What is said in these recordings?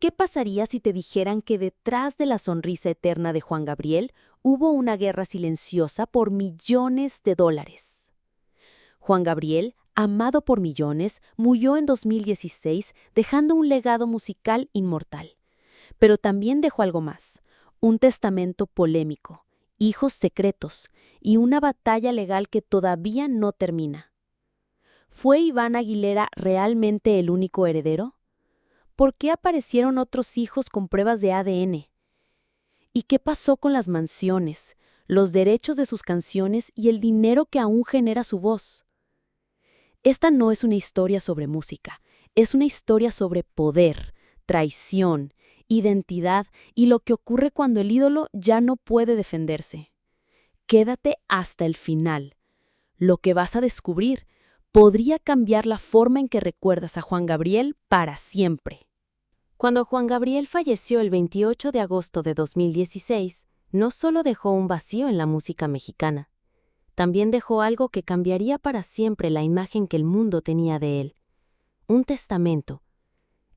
¿Qué pasaría si te dijeran que detrás de la sonrisa eterna de Juan Gabriel hubo una guerra silenciosa por millones de dólares? Juan Gabriel, amado por millones, murió en 2016 dejando un legado musical inmortal. Pero también dejó algo más, un testamento polémico, hijos secretos y una batalla legal que todavía no termina. ¿Fue Iván Aguilera realmente el único heredero? ¿Por qué aparecieron otros hijos con pruebas de ADN? ¿Y qué pasó con las mansiones, los derechos de sus canciones y el dinero que aún genera su voz? Esta no es una historia sobre música, es una historia sobre poder, traición, identidad y lo que ocurre cuando el ídolo ya no puede defenderse. Quédate hasta el final. Lo que vas a descubrir podría cambiar la forma en que recuerdas a Juan Gabriel para siempre. Cuando Juan Gabriel falleció el 28 de agosto de 2016, no solo dejó un vacío en la música mexicana, también dejó algo que cambiaría para siempre la imagen que el mundo tenía de él. Un testamento.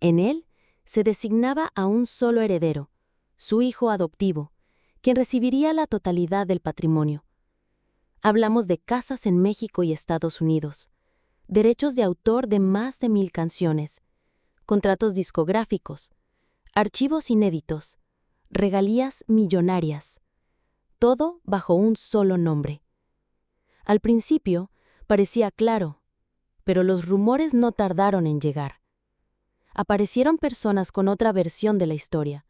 En él se designaba a un solo heredero, su hijo adoptivo, quien recibiría la totalidad del patrimonio. Hablamos de casas en México y Estados Unidos, derechos de autor de más de 1000 canciones, contratos discográficos, archivos inéditos, regalías millonarias, todo bajo un solo nombre. Al principio parecía claro, pero los rumores no tardaron en llegar. Aparecieron personas con otra versión de la historia,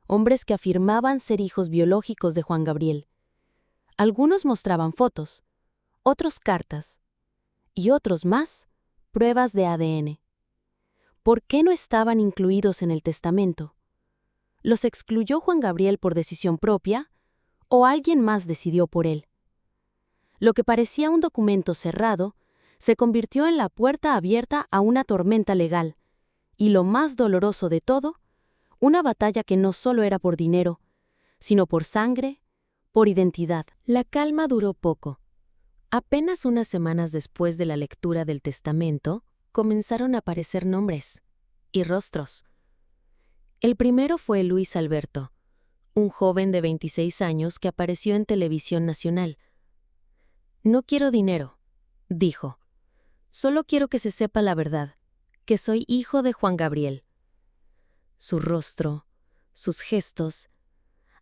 hombres que afirmaban ser hijos biológicos de Juan Gabriel. Algunos mostraban fotos, otros cartas, y otros más, pruebas de ADN. ¿Por qué no estaban incluidos en el testamento? ¿Los excluyó Juan Gabriel por decisión propia o alguien más decidió por él? Lo que parecía un documento cerrado se convirtió en la puerta abierta a una tormenta legal, y lo más doloroso de todo, una batalla que no solo era por dinero, sino por sangre, por identidad. La calma duró poco. Apenas unas semanas después de la lectura del testamento, comenzaron a aparecer nombres y rostros. El primero fue Luis Alberto, un joven de 26 años que apareció en televisión nacional. «No quiero dinero», dijo. «Solo quiero que se sepa la verdad, que soy hijo de Juan Gabriel». Su rostro, sus gestos,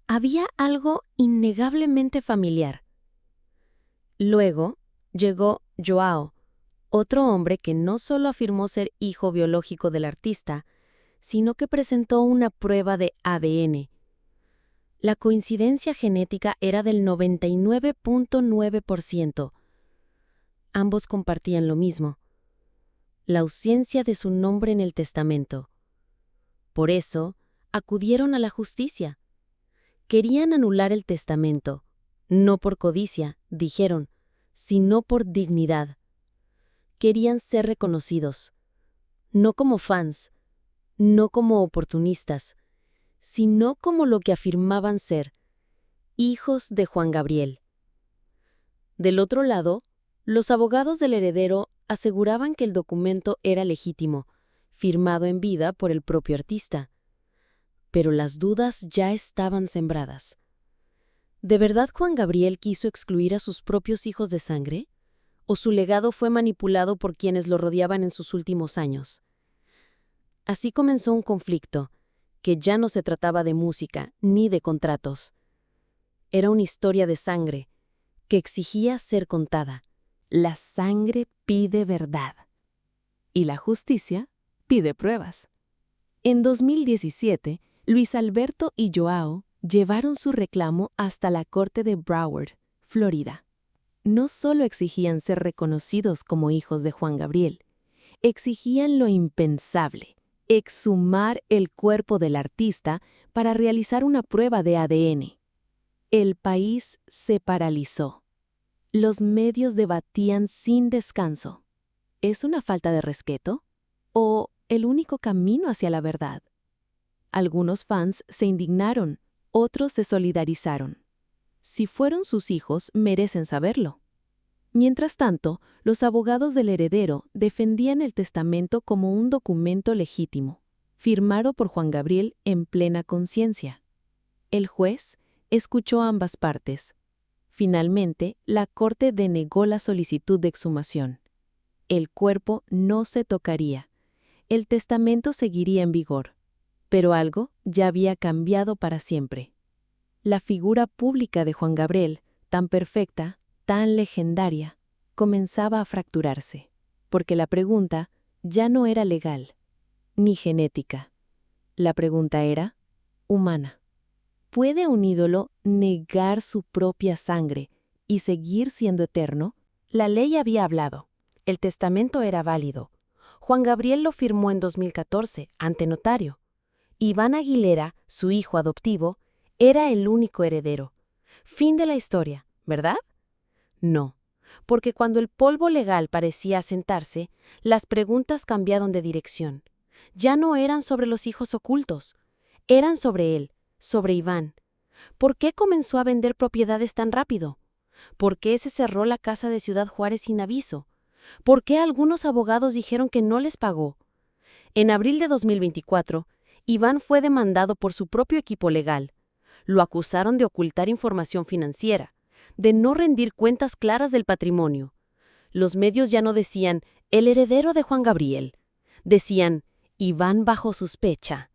había algo innegablemente familiar. Luego llegó Joao, otro hombre que no solo afirmó ser hijo biológico del artista, sino que presentó una prueba de ADN. La coincidencia genética era del 99.9%. Ambos compartían lo mismo: la ausencia de su nombre en el testamento. Por eso, acudieron a la justicia. Querían anular el testamento, no por codicia, dijeron, sino por dignidad. Querían ser reconocidos, no como fans, no como oportunistas, sino como lo que afirmaban ser, hijos de Juan Gabriel. Del otro lado, los abogados del heredero aseguraban que el documento era legítimo, firmado en vida por el propio artista. Pero las dudas ya estaban sembradas. ¿De verdad Juan Gabriel quiso excluir a sus propios hijos de sangre? ¿O su legado fue manipulado por quienes lo rodeaban en sus últimos años? Así comenzó un conflicto, que ya no se trataba de música ni de contratos. Era una historia de sangre, que exigía ser contada. La sangre pide verdad. Y la justicia pide pruebas. En 2017, Luis Alberto y Joao llevaron su reclamo hasta la corte de Broward, Florida. No solo exigían ser reconocidos como hijos de Juan Gabriel, exigían lo impensable: exhumar el cuerpo del artista para realizar una prueba de ADN. El país se paralizó. Los medios debatían sin descanso. ¿Es una falta de respeto? ¿O el único camino hacia la verdad? Algunos fans se indignaron, otros se solidarizaron. Si fueron sus hijos, merecen saberlo. Mientras tanto, los abogados del heredero defendían el testamento como un documento legítimo, firmado por Juan Gabriel en plena conciencia. El juez escuchó ambas partes. Finalmente, la corte denegó la solicitud de exhumación. El cuerpo no se tocaría. El testamento seguiría en vigor. Pero algo ya había cambiado para siempre. La figura pública de Juan Gabriel, tan perfecta, tan legendaria, comenzaba a fracturarse, porque la pregunta ya no era legal, ni genética. La pregunta era humana. ¿Puede un ídolo negar su propia sangre y seguir siendo eterno? La ley había hablado. El testamento era válido. Juan Gabriel lo firmó en 2014, ante notario. Iván Aguilera, su hijo adoptivo, era el único heredero. Fin de la historia, ¿verdad? No, porque cuando el polvo legal parecía asentarse, las preguntas cambiaron de dirección. Ya no eran sobre los hijos ocultos, eran sobre él, sobre Iván. ¿Por qué comenzó a vender propiedades tan rápido? ¿Por qué se cerró la casa de Ciudad Juárez sin aviso? ¿Por qué algunos abogados dijeron que no les pagó? En abril de 2024, Iván fue demandado por su propio equipo legal. Lo acusaron de ocultar información financiera, de no rendir cuentas claras del patrimonio. Los medios ya no decían «el heredero de Juan Gabriel», decían «Iván bajo sospecha».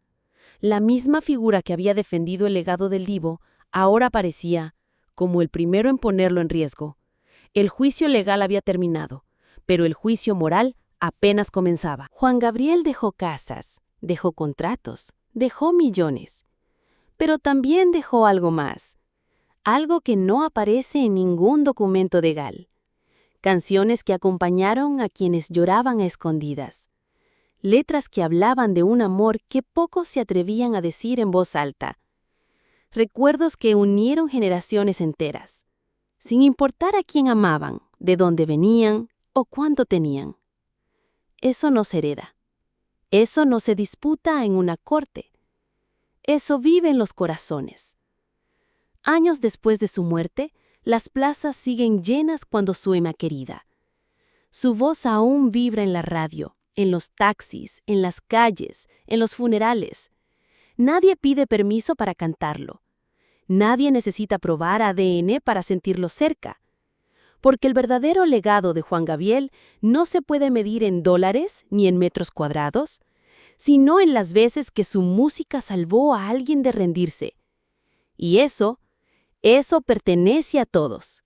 La misma figura que había defendido el legado del Divo ahora aparecía como el primero en ponerlo en riesgo. El juicio legal había terminado, pero el juicio moral apenas comenzaba. Juan Gabriel dejó casas, dejó contratos, dejó millones. Pero también dejó algo más, algo que no aparece en ningún documento legal. Canciones que acompañaron a quienes lloraban a escondidas. Letras que hablaban de un amor que pocos se atrevían a decir en voz alta. Recuerdos que unieron generaciones enteras, sin importar a quién amaban, de dónde venían o cuánto tenían. Eso no se hereda. Eso no se disputa en una corte. Eso vive en los corazones. Años después de su muerte, las plazas siguen llenas cuando suena querida. Su voz aún vibra en la radio, en los taxis, en las calles, en los funerales. Nadie pide permiso para cantarlo. Nadie necesita probar ADN para sentirlo cerca. Porque el verdadero legado de Juan Gabriel no se puede medir en dólares ni en metros cuadrados, sino en las veces que su música salvó a alguien de rendirse. Y eso pertenece a todos.